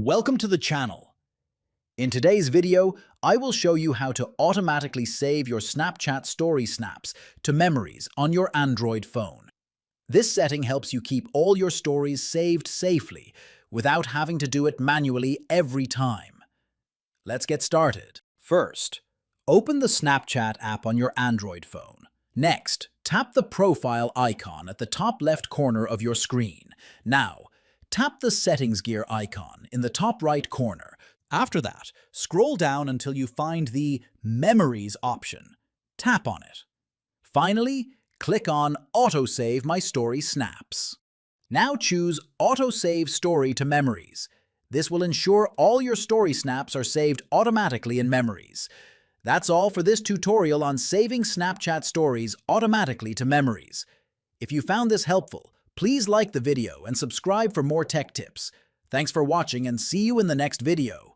Welcome to the channel. In today's video, I will show you how to automatically save your Snapchat story snaps to memories on your Android phone. This setting helps you keep all your stories saved safely without having to do it manually every time. Let's get started. First, open the Snapchat app on your Android phone. Next, tap the profile icon at the top left corner of your screen. Now, tap the settings gear icon in the top right corner. After that, scroll down until you find the Memories option. Tap on it. Finally, click on Autosave My Story Snaps. Now choose Autosave Story to Memories. This will ensure all your story snaps are saved automatically in Memories. That's all for this tutorial on saving Snapchat stories automatically to Memories. If you found this helpful, please like the video and subscribe for more tech tips. Thanks for watching and see you in the next video.